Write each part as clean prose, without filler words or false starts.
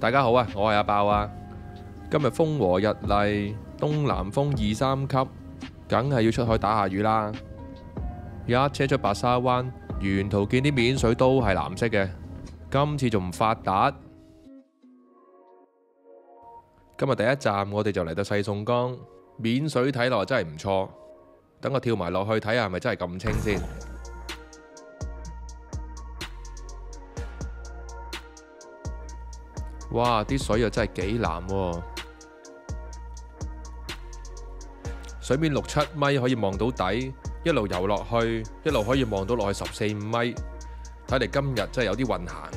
大家好啊，我係阿爆啊。今日風和日麗，東南風2、3級，梗係要出海打下魚啦。一車出白沙灣，沿途見啲面水都係藍色嘅，今次仲唔發達。今日第一站我哋就嚟到細宋江，面水睇落真係唔錯。等我跳埋落去睇下係咪真係咁清先。哇！啲水又真係幾藍喎，水面6、7米可以望到底，一路游落去，一路可以望到落去14、15米。睇嚟今日真係有啲運行。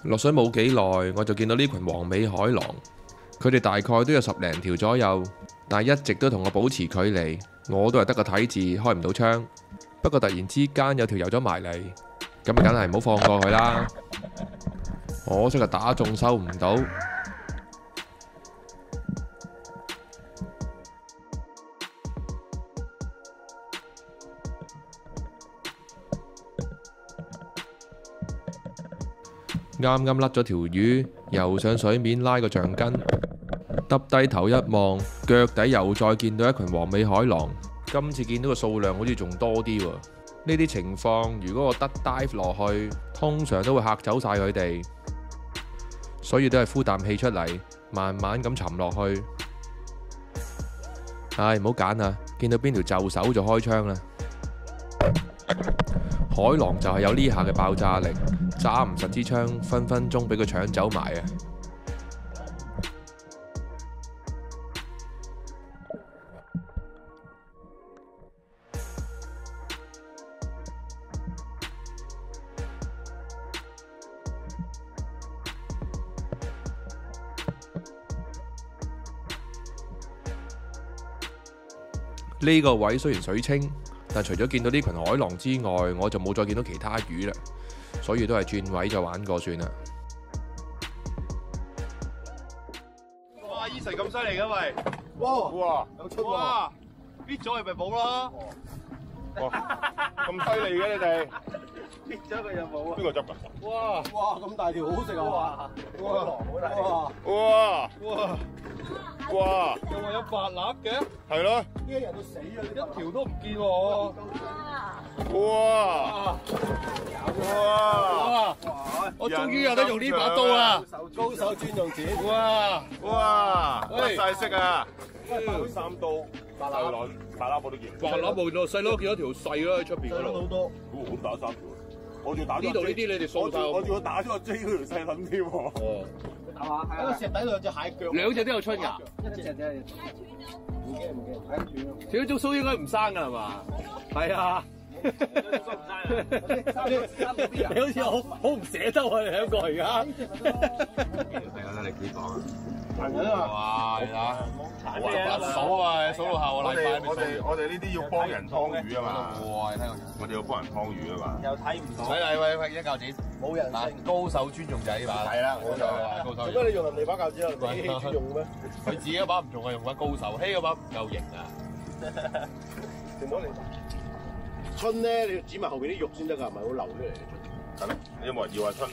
落水冇幾耐，我就見到呢群黃尾海狼，佢哋大概都有10零條左右，但係一直都同我保持距離，我都係得個睇字，開唔到槍。不過突然之間有條游咗埋嚟，咁梗係唔好放過佢啦。可惜係打中收唔到。啱啱甩咗條魚，游上水面拉個橡筋，耷低頭一望，腳底又再見到一群黃尾海狼。今次見到個數量好似仲多啲喎。呢啲情況如果我得 dive 落去，通常都會嚇走晒佢哋，所以都係呼啖氣出嚟，慢慢咁沉落去。唉，唔好揀啦，見到邊條就手就開槍啦。海狼就係有呢下嘅爆炸力，揸唔實支槍，分分鐘俾佢搶走埋啊！呢個位雖然水清，但除咗見到呢群海狼之外，我就冇再見到其他魚啦，所以都係轉位再玩過算啦。哇！Eason 咁犀利嘅喂，哇！有出喎，搣咗佢咪冇咯。哇！咁犀利嘅你哋，搣咗佢就冇啊。邊個執㗎？哇！咁大條好食啊！哇！好大條！哇！哇！哇！又話有白鴨嘅，係咯！呢一日都死咗，一條都唔見喎。哇！哇！我終於有得用呢把刀啦！高手專用剪。哇！哇！喂甩晒色啊！3刀白鴨，白鴨我都見。白鴨冇見到細佬，見到條細咯喺出邊嗰度。好多。好打3條，我仲要打呢度呢啲你哋掃晒。我仲要打咗個 J 嗰條細撚添喎。哦。喺個石底度有隻蟹腳。兩隻都有春㗎。一隻。唔驚，睇斷咯。條竹鬚應該唔生㗎係嘛？係啊。你好似好唔捨得我哋兩個而家。睇下你幾講啊？哇！你睇，數啊，數到下個禮拜。我哋呢啲要幫人劏魚啊嘛。哇！你睇我哋要幫人劏魚啊嘛。又睇唔到。睇嚟喂，一嚿錢。冇人嗱，高手專用就係呢把。係啦，冇錯啊，高手。做咩你用人哋把鉸剪啊？你專用嘅咩？佢自己嗰把唔用啊，用把高手。希嗰把唔夠型啊。見到你春咧，你要剪埋後邊啲肉先得㗎，唔係會流出嚟。係咯，你有冇人要啊春？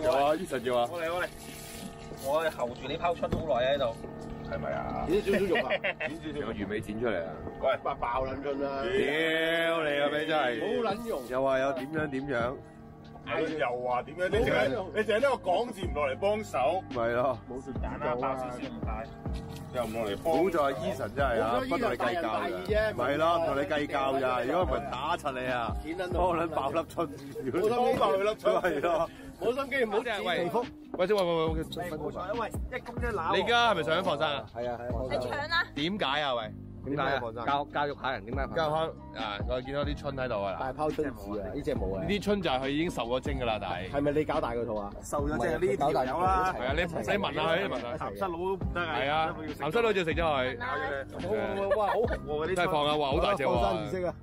有啊，Eason要啊。我候住你拋春好耐喺度。係咪啊？剪少少肉啊！有個魚尾剪出嚟啊！喂，爆撚春啦！屌你啊！你真係好撚用。又話有點樣？又話點樣？你淨係呢個講字唔落嚟幫手，咪咯，冇算蛋啦，爆少少唔帶。又唔落嚟幫。好在 Eason 真係啊，不同你計較㗎。咪咯，唔同你計較咋？如果唔係打柒你啊，幫撚爆粒春。冇心機爆佢粒春。係咯，冇心機唔好剪皮腹。喂，先喂，冇錯，因為一公一乸。你而家係咪上緊放生啊？係啊。你搶啦！點解啊？喂，點解啊？教育下人點解？教開啊！我見到啲春喺度啊！大拋春子啊！呢隻冇啊！呢啲春就係佢已經受咗精㗎啦，但係係咪你搞大個肚啊？受咗即係呢條友啦。係啊，你唔使問下佢，問下。鹹濕佬唔得啊！係啊，鹹濕佬就食咗佢。哇！好紅喎嗰啲。真係放啊！哇，好大隻喎！放生儀式啊！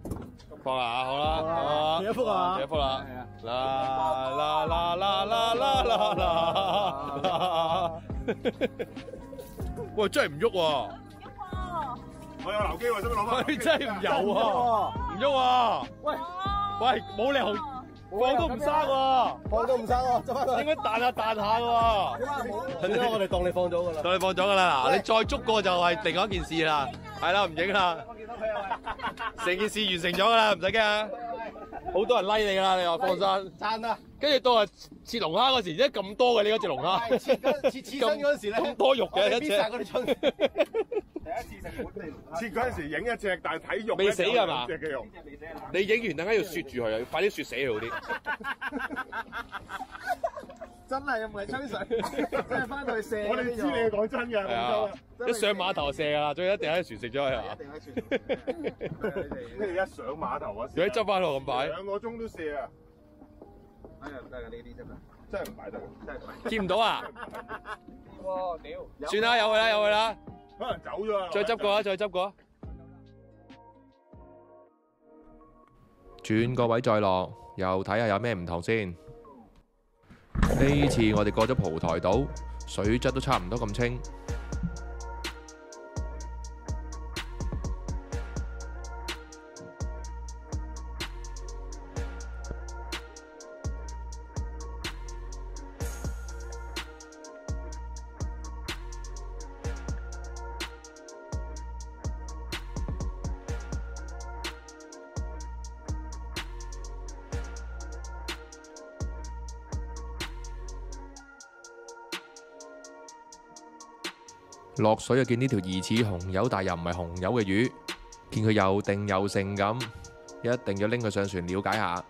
放啦，好啦，第一幅啊！第一幅啦，啦，喂，真係唔喐喎！我有留機喎，使唔使攞翻？佢真係唔游喎，唔喐喎。喂，冇理由放都唔生喎，放都唔生喎，執翻佢。應該彈下彈下嘅喎。點解我哋當你放咗㗎啦？當你放咗㗎啦，嗱，你再捉過就係另外一件事啦。係啦，唔影啦。成件事完成咗㗎啦，唔使驚啊。好多人拉你㗎啦，你話放生。讚啊！跟住到係切龍蝦嗰時，真係咁多嘅呢嗰隻龍蝦。切身嗰陣時咧，咁多肉嘅一隻。搣曬嗰啲春。切嗰陣時影一隻，但係睇肉未死㗎嘛？隻嘅肉。你影完等間要雪住佢啊！快啲雪死佢好啲。真係唔係吹水，真係翻去射。我哋知你係講真嘅，係啊，一上碼頭射㗎啦，最一定喺船食咗佢係嘛？一定喺船。你哋一上碼頭啊，如果執翻落咁擺，2個鐘都射啊！哎呀，唔得㗎呢啲真係，真係唔擺得，真係唔係。見唔到啊？哇屌！算啦，有佢啦，有佢啦，可能走咗啦。再執過啊，再執過啊。轉個位再落，又睇下有咩唔同先。呢次我哋過咗蒲台島，水質都差唔多咁清。落水就見呢條疑似紅油但又唔係紅油嘅魚，見佢又定又性咁，一定要拎佢上船了解下。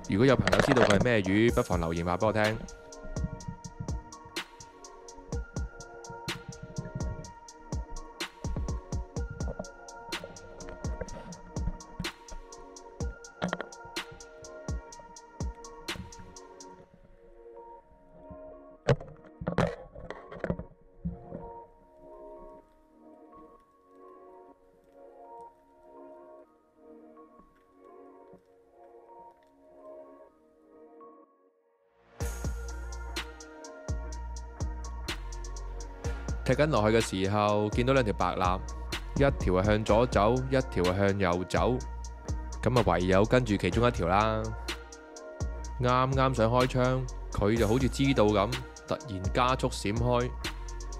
如果有朋友知道佢係咩魚，不妨留言話俾我聽。踢緊落去嘅時候，見到兩條白鰭，一條係向左走，一條係向右走，咁啊唯有跟住其中一條啦。啱啱想開槍，佢就好似知道咁，突然加速閃開，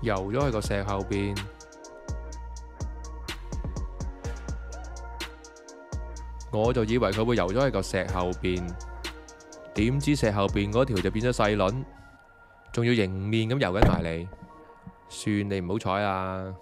游咗去個石後邊。我就以為佢會游咗去個石後邊，點知石後邊嗰條就變咗細卵，仲要迎面咁游緊埋嚟。算你唔好彩啦。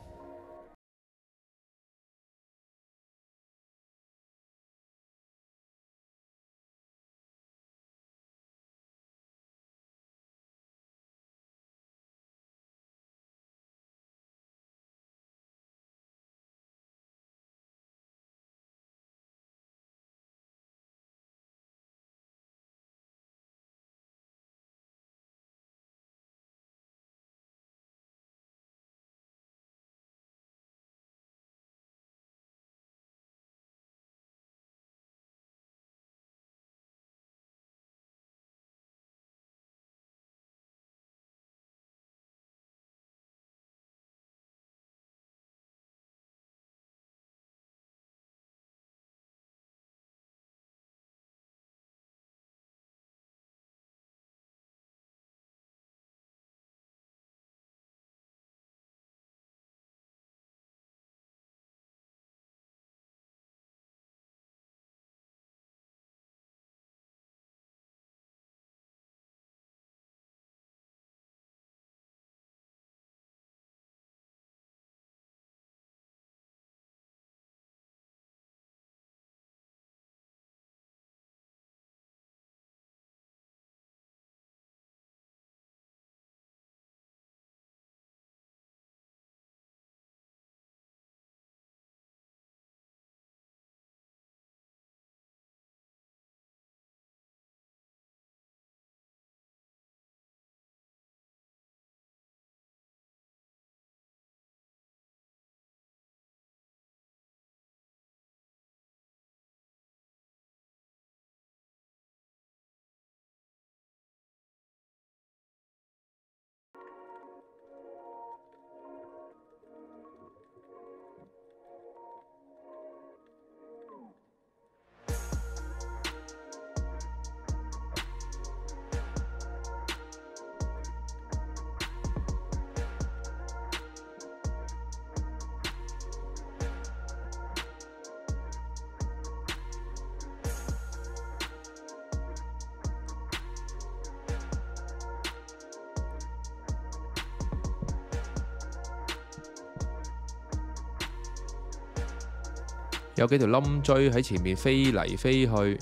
有幾條冧錐喺前面飛嚟飛去，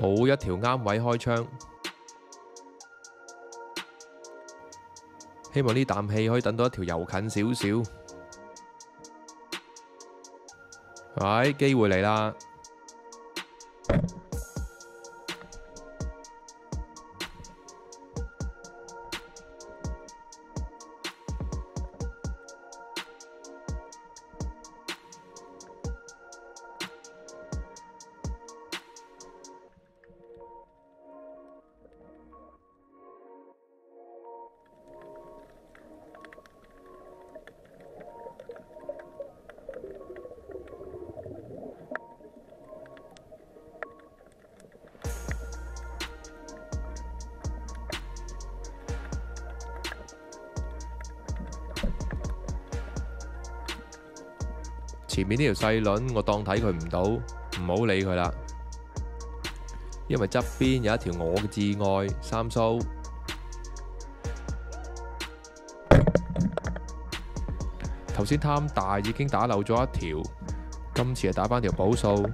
冇一條啱位開槍。希望呢啖氣可以等到一條遊近少少。喂，機會嚟啦！前面呢條細輪我當睇佢唔到，唔好理佢啦。因為側邊有一條我嘅摯愛三蘇。頭先貪大已經打漏咗一條，今次係打返條補數。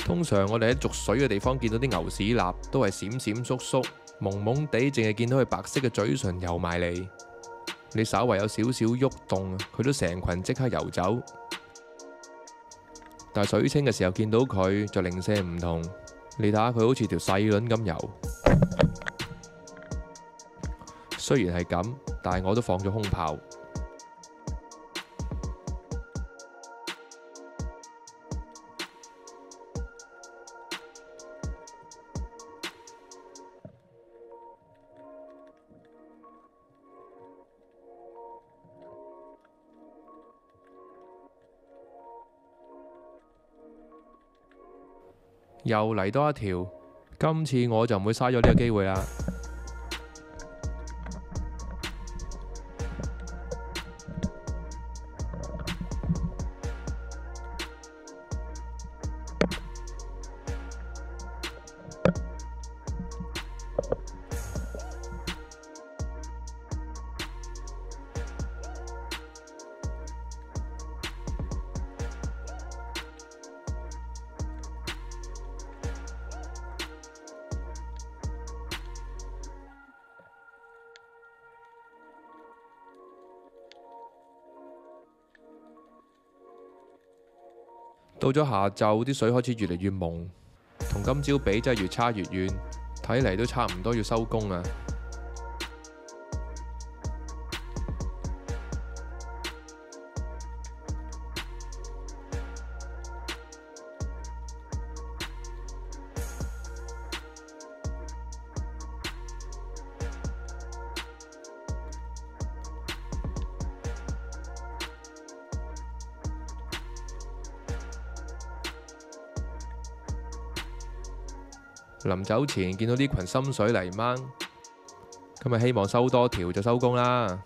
通常我哋喺逐水嘅地方見到啲牛屎蠟都係閃閃縮縮、蒙蒙地，淨係見到佢白色嘅嘴唇游埋嚟。你稍為有少少喐動，佢都成群即刻游走。但係水清嘅時候見到佢就零舍唔同，你睇下佢好似條細輪咁游。雖然係咁，但係我都放咗空炮。又嚟多一條，今次我就唔會嘥咗呢個機會啦。到咗下晝，啲水開始越嚟越朦，同今朝比真係越差越遠，睇嚟都差唔多要收工啦。臨走前見到呢群深水泥掹，咁咪希望收多條就收工啦。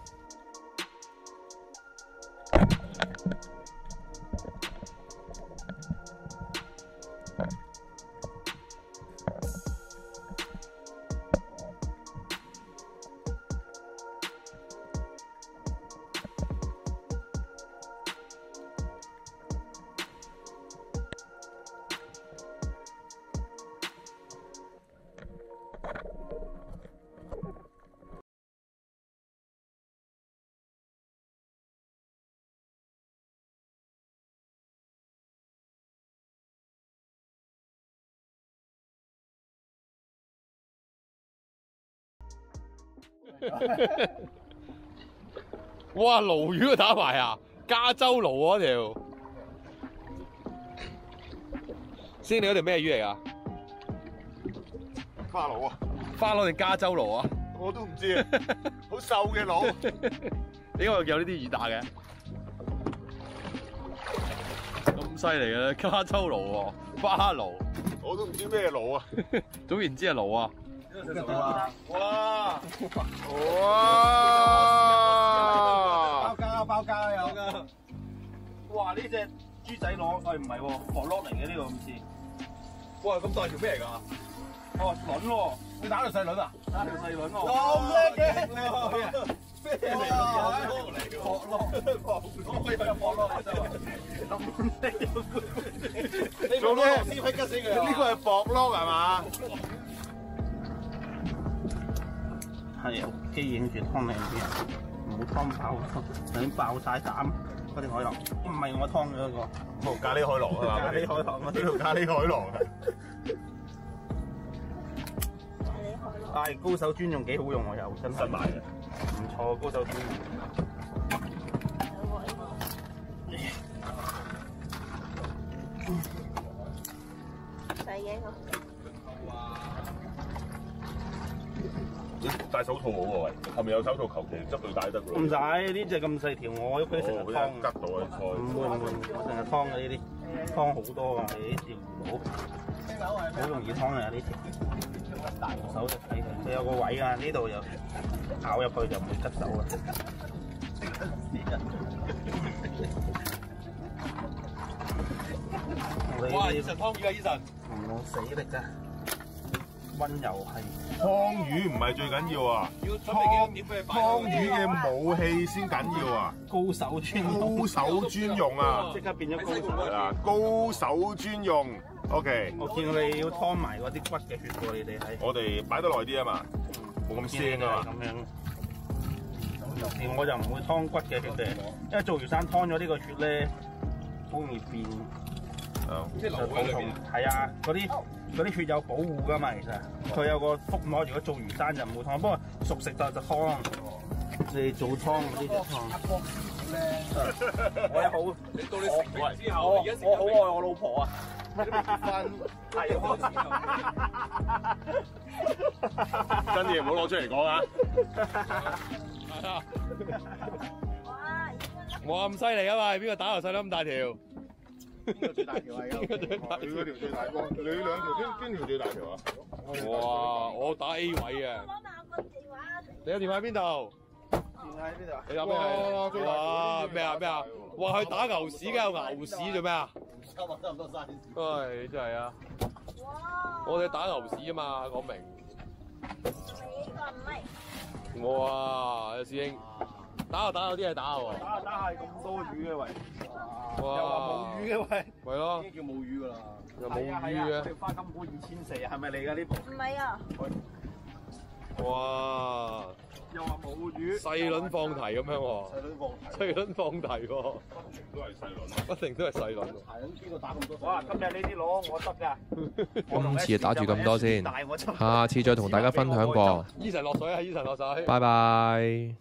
哇！鱸魚都打埋啊！加州鱸嗰條，先你嗰條咩魚嚟㗎？花佬啊，花佬定加州佬啊？我都唔知啊，好瘦嘅佬。點解有呢啲魚打嘅？咁犀利嘅加州佬喎，花佬，我都唔知咩佬啊。總言之係佬啊！哇！哇！包膠有㗎。哇！呢隻豬仔螺，唔係喎，薄螺嚟嘅呢個好似。哇！咁大條咩嚟㗎？哦，輪喎，你打條細輪啊？打條細輪喎。咁叻嘅！咩嚟㗎？薄螺，我以為有薄螺就做咩？呢個係薄撈係嘛？係啊，機影住湯靚啲啊，唔好湯爆，已經爆晒膽嗰啲海螺，唔係我湯嘅嗰個。咖喱海螺啊嘛，咖喱海螺，呢條咖喱海螺啊！係高手專用幾好用喎，又真係新買嘅，唔錯，高手專用。細嘅個。戴手套好喎，喂，後面有手套，求其執到戴得㗎。唔使呢只咁細條，我屋企成日湯吉到啊菜。唔會，我成日湯嘅呢啲，湯好多㗎，係啲釣魚佬，好容易湯嘅呢條。用手就睇佢，佢有個位啊，呢度又咬入去就唔會吉手啊。哇！醫神湯魚啊，醫神！唔死力啫，温柔係。湯魚唔係最緊要啊，要準備幾點俾你擺？湯魚嘅武器先緊要啊，高手專用，高手專用啊，即刻變咗高手。係啦，高手專用。OK，我見你要湯埋嗰啲骨嘅血喎，你哋係。我哋擺得耐啲啊嘛，冇咁腥啊嘛。咁樣。有時我就唔會湯骨嘅血嘅，因為做魚生湯咗呢個血咧，好容易變。即係流喺裏邊。係啊，嗰啲血有保護㗎嘛，其實佢有個覆膜。如果做魚生就唔會湯，不過熟食就湯。你做湯嗰啲就湯。我有好，你到你食完之後，我好愛我老婆啊！係真嘢唔好攞出嚟講啊！冇咁犀利啊嘛，邊個打頭細佬咁大條？邊個最大條啊？佢嗰條最大個，你兩條邊條最大條啊？哇！我打 A 位啊！你個電話喺邊度？電喺呢度啊！你有咩？哇！咩啊？咩啊？哇！去打牛屎，梗有牛屎做咩啊？差唔多晒。唉，真係啊！我哋打牛屎啊嘛，講明。哇！師兄，打有啲嘢打喎。打係咁多魚嘅喂。哇！又話冇魚嘅喂。係咯。已經叫冇魚㗎啦。又冇魚嘅。條花金菇2400係咪你㗎呢部？唔係啊。哇！又話冇魚。細輪放題咁樣喎。細輪放題喎。都係細輪。不停都係細輪。係咁，邊個打咁多？哇！今日呢啲攞我得㗎。今次就打住咁多先，下次再同大家分享過。醫神落水啊！醫神落水。拜拜。